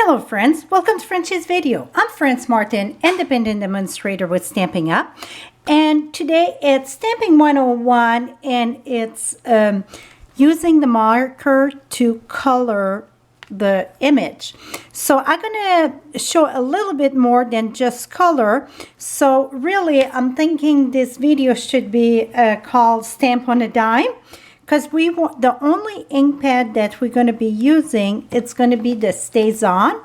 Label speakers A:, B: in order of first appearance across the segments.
A: Hello friends, welcome to Frenchie's video. I'm Franz Martin, independent demonstrator with Stampin' Up. And today it's Stamping 101 and it's using the marker to color the image. So I'm going to show a little bit more than just color. So really I'm thinking this video should be called Stamp on a Dime. Because we want the only ink pad that we're going to be using, it's going to be the Stays On.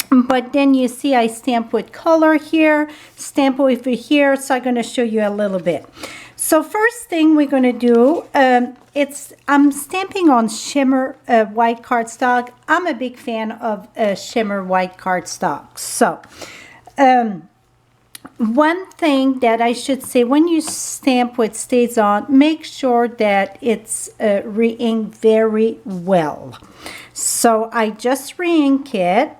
A: But then you see I stamp with color here, stamp over here, so I'm going to show you a little bit. So first thing we're going to do, I'm stamping on shimmer white cardstock. I'm a big fan of shimmer white cardstock. So one thing that I should say, when you stamp with Stays On, make sure that it's re-inked very well. So I just re-ink it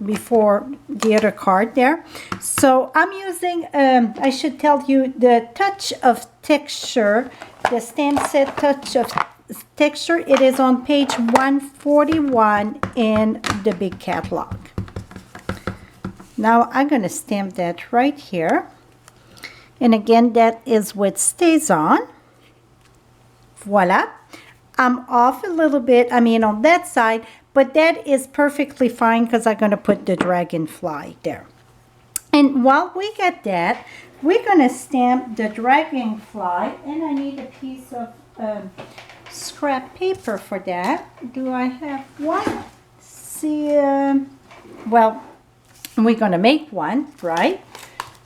A: before the other card there. So I'm using, I should tell you, the Touch of Texture, the stamp set Touch of Texture. It is on page 141 in the big catalog. Now I'm going to stamp that right here. And again, that is with Stays On. Voila. I'm off a little bit, on that side, but that is perfectly fine because I'm going to put the dragonfly there. And while we get that, we're going to stamp the dragonfly, and I need a piece of scrap paper for that. Do I have one? See, well, we're going to make one, right?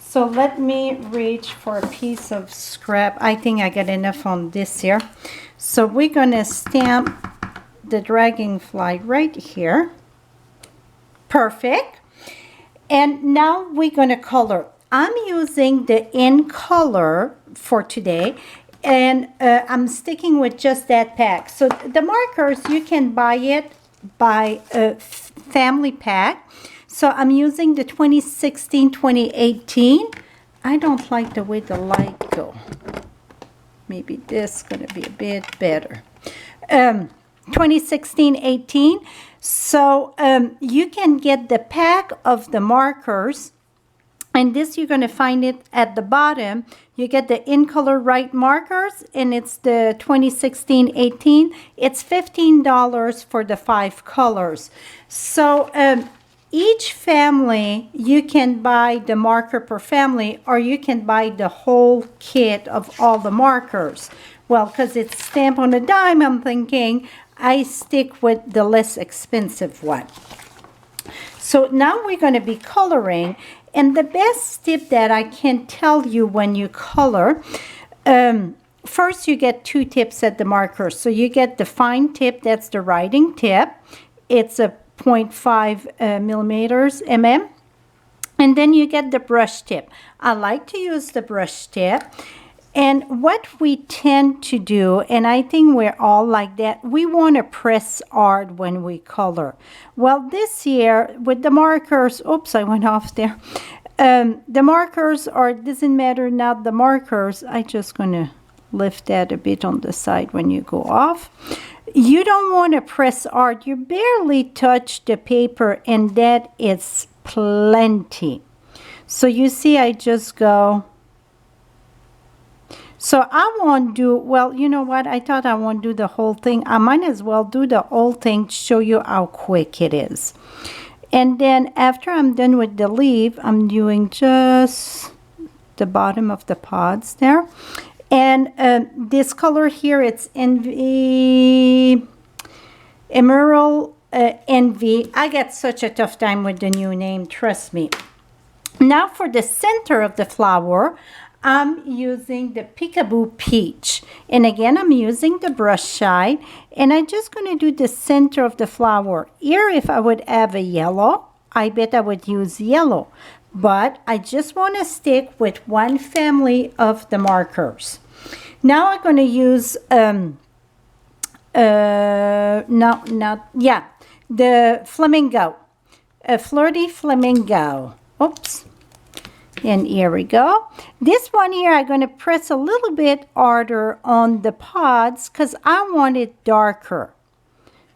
A: So let me reach for a piece of scrap. I think I got enough on this here. So we're going to stamp the dragonfly right here. Perfect. And now we're going to color. I'm using the In Color for today. And I'm sticking with just that pack. So the markers, you can buy it by a family pack. So I'm using the 2016-2018. I don't like the way the light go. Maybe this is going to be a bit better. 2016-18. So you can get the pack of the markers. And this, you're going to find it at the bottom. You get the In Color Right markers, and it's the 2016-18. It's $15 for the 5 colors. So each family, you can buy the marker per family, or you can buy the whole kit of all the markers. Well, because it's Stamp on a Dime, I'm thinking I stick with the less expensive one. So now we're going to be coloring. And the best tip that I can tell you when you color, first you get 2 tips at the marker. So you get the fine tip, that's the writing tip. It's a 0.5 millimeters, and then you get the brush tip. I like to use the brush tip, and what we tend to do, and I think we're all like that, we want to press hard when we color. Well, this year with the markers, oops, I went off there. The markers are, doesn't matter, not the markers. I just going to lift that a bit on the side when you go off. You don't want to press hard. You barely touch the paper, and that is plenty. So you see, I just go. So I won't do, well, you know what? I thought I won't do the whole thing. I might as well do the whole thing to show you how quick it is. And then after I'm done with the leaf, I'm doing just the bottom of the pods there. And this color here, it's Envy, Emerald Envy. I got such a tough time with the new name, trust me. Now for the center of the flower, I'm using the Peekaboo Peach. And again, I'm using the brush side. And I'm just going to do the center of the flower. Here, if I would have a yellow, I bet I would use yellow. But I just want to stick with one family of the markers. Now I'm going to use, the Flamingo, a Flirty Flamingo. Oops. And here we go. This one here, I'm going to press a little bit harder on the pods because I want it darker.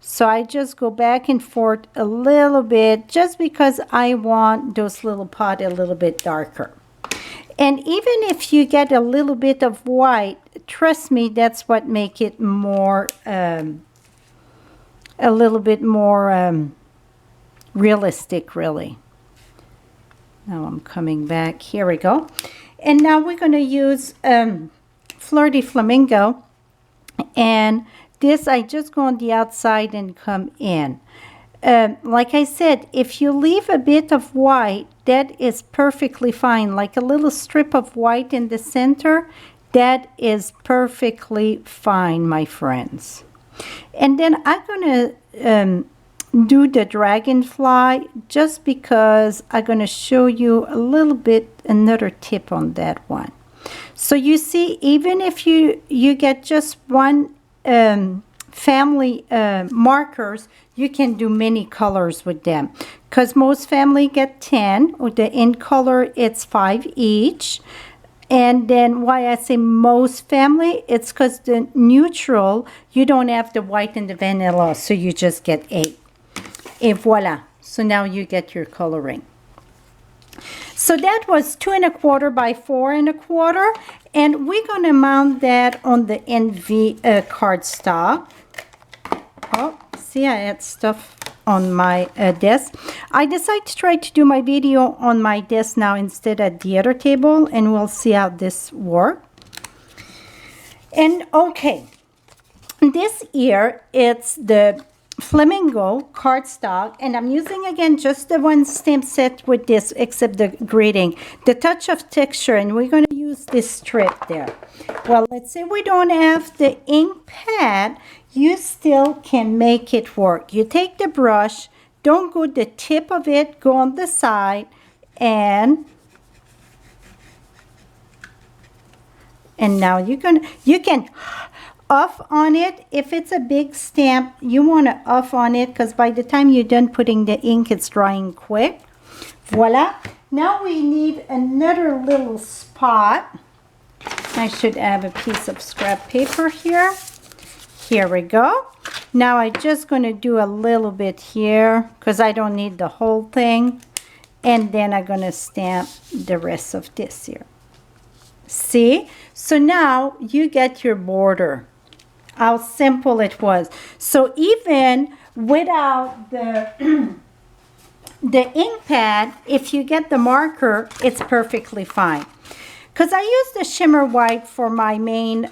A: So I just go back and forth a little bit just because I want those little pot a little bit darker. And even if you get a little bit of white, trust me, that's what make it more, a little bit more realistic, really. Now I'm coming back. Here we go. And now we're going to use Fleur de Flamingo. And this, I just go on the outside and come in. Like I said, if you leave a bit of white, that is perfectly fine. Like a little strip of white in the center, that is perfectly fine, my friends. And then I'm going to do the dragonfly just because I'm going to show you a little bit another tip on that one. So you see, even if you get just one family markers, you can do many colors with them, because most family get 10. With the in color, it's 5 each. And then why I say most family, it's because the neutral, you don't have the white and the vanilla, so you just get 8. Et voila. So now you get your coloring. So that was 2 1/4 by 4 1/4, and we're going to mount that on the NV cardstock. Oh, see, I had stuff on my desk. I decided to try to do my video on my desk now instead at the other table, and we'll see how this works. And okay, this here, it's the Flamingo cardstock, and I'm using again just the one stamp set with this, except the grading, the touch of texture, and we're going to use this strip there. Well, let's say we don't have the ink pad, you still can make it work. You take the brush, don't go the tip of it, go on the side, and now you can off on it. If it's a big stamp, you want to off on it, because by the time you're done putting the ink, it's drying quick. Voila. Now we need another little spot. I should have a piece of scrap paper here. Here we go. Now I'm just going to do a little bit here, because I don't need the whole thing. And then I'm going to stamp the rest of this here. See? So now you get your border. How simple it was. So even without the the ink pad, if you get the marker, it's perfectly fine. Because I use the shimmer white for my main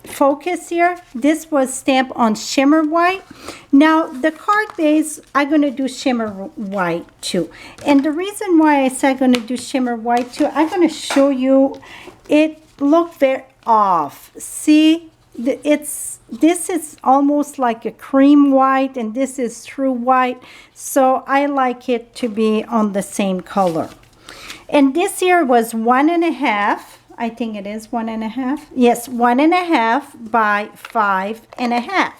A: focus here. This was stamped on shimmer white. Now the card base, I'm going to do shimmer white too. And the reason why I said I'm going to do shimmer white too, I'm going to show you, it looked very off. See? This is almost like a cream white, and this is true white, so I like it to be on the same color. And this here was 1 1/2. I think it is 1 1/2. Yes, 1 1/2 by 5 1/2.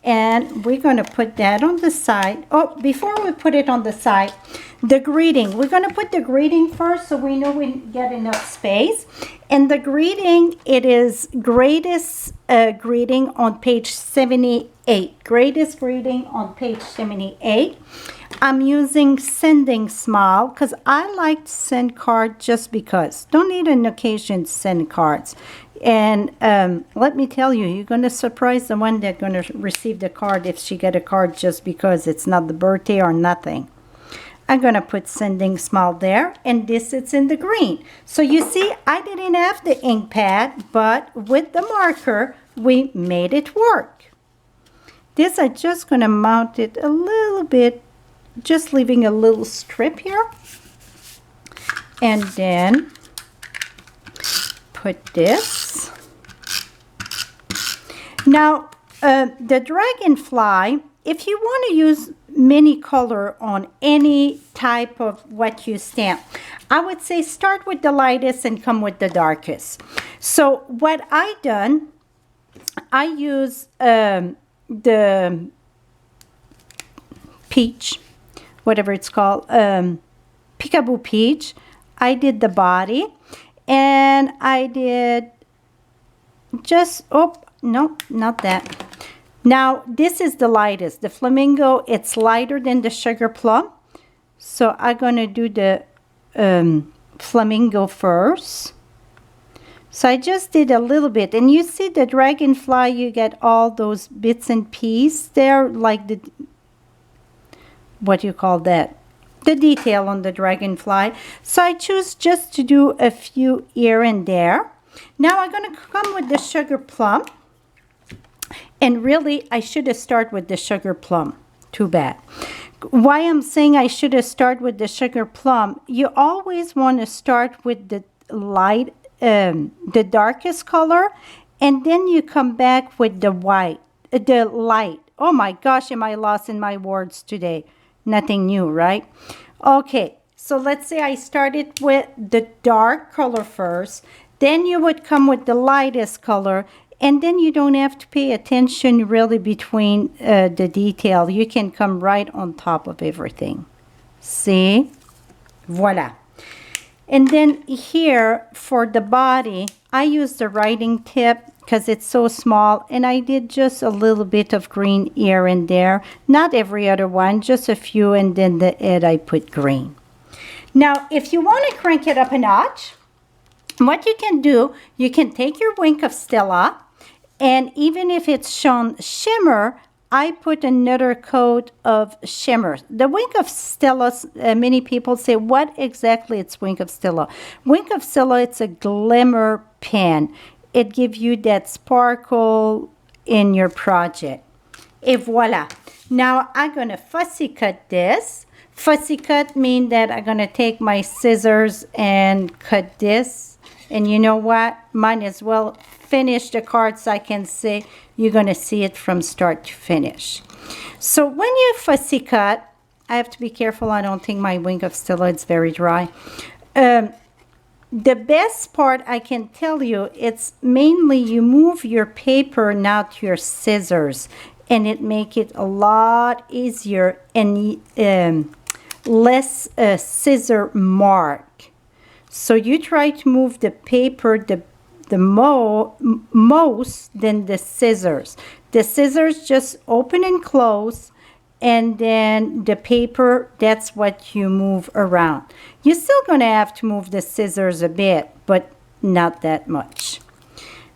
A: And we're going to put that on the side. Oh, before we put it on the side, the greeting. We're going to put the greeting first so we know we get enough space. And the greeting, it is greatest greeting on page 78. Greatest greeting on page 78. I'm using sending smile because I like to send cards just because. Don't need an occasion to send cards. And let me tell you, you're going to surprise the one that's going to receive the card if she get a card just because it's not the birthday or nothing. I'm going to put sending smile there, and this it's in the green. So you see, I didn't have the ink pad, but with the marker, we made it work. This I'm just going to mount it a little bit, just leaving a little strip here. And then put this. Now, the dragonfly, if you want to use many color on any type of what you stamp, I would say start with the lightest and come with the darkest. So what I done, I use the peach, whatever it's called, Peekaboo Peach. I did the body, and I did just, oh, no, not that. Now, this is the lightest. The flamingo, it's lighter than the sugar plum. So I'm going to do the flamingo first. So I just did a little bit. And you see the dragonfly, you get all those bits and pieces there, like the, what do you call that? The detail on the dragonfly. So I choose just to do a few here and there. Now I'm going to come with the sugar plum. And really, I should have started with the sugar plum. Too bad. Why I'm saying I should have started with the sugar plum, you always want to start with the light, the darkest color, and then you come back with the white, the light. Oh my gosh, am I lost in my words today? Nothing new, right? Okay, so let's say I started with the dark color first, then you would come with the lightest color, and then you don't have to pay attention really between the detail. You can come right on top of everything. See? Voila. And then here for the body, I use the writing tip because it's so small. And I did just a little bit of green here and there. Not every other one, just a few. And then the head I put green. Now, if you want to crank it up a notch, what you can do, you can take your Wink of Stella. And even if it's shown shimmer, I put another coat of shimmer. The Wink of Stella, many people say, what exactly is Wink of Stella? Wink of Stella, it's a glimmer pen. It gives you that sparkle in your project. Et voila. Now I'm going to fussy cut this. Fussy cut means that I'm going to take my scissors and cut this. And you know what? Might as well finish the card so I can say you're going to see it from start to finish. So when you fussy cut, I have to be careful. I don't think my Wink of Stella is very dry. The best part I can tell you, it's mainly you move your paper now to your scissors, and it make it a lot easier and less scissor mark. So you try to move the paper the most than the scissors. The scissors just open and close, and then the paper, that's what you move around. You're still going to have to move the scissors a bit, but not that much.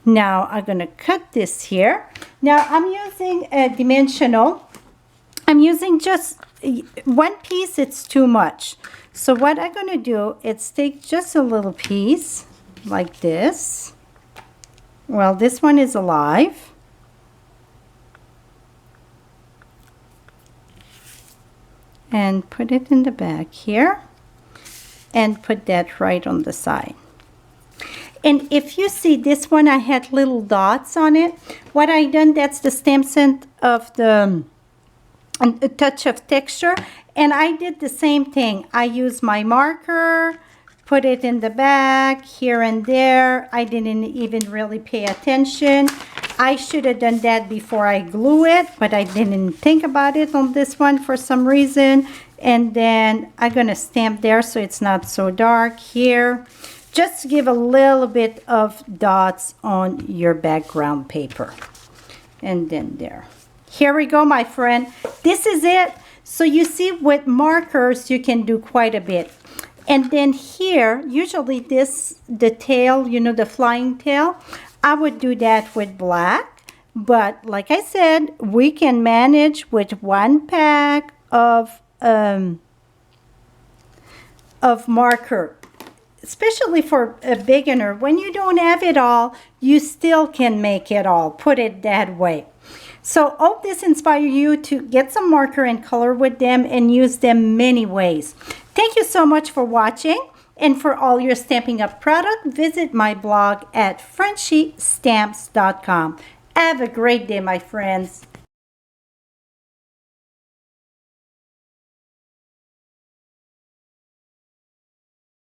A: Now I'm going to cut this here. Now I'm using a dimensional. I'm using just one piece, it's too much. So what I'm going to do is take just a little piece like this. Well, this one is alive. And put it in the back here. And put that right on the side. And if you see this one, I had little dots on it. What I done, that's the stamp scent of the a touch of texture. And I did the same thing. I used my marker, put it in the back, here and there. I didn't even really pay attention. I should have done that before I glue it, but I didn't think about it on this one for some reason. And then I'm going to stamp there so it's not so dark here. Just to give a little bit of dots on your background paper. And then there. Here we go, my friend. This is it. So you see with markers, you can do quite a bit. And then here, usually this, the tail, you know, the flying tail, I would do that with black. But like I said, we can manage with one pack of marker. Especially for a beginner, when you don't have it all, you still can make it all. Put it that way. So hope this inspires you to get some marker and color with them and use them many ways. Thank you so much for watching. And for all your Stampin' Up! Product, visit my blog at FrenchieStamps.com. Have a great day, my friends.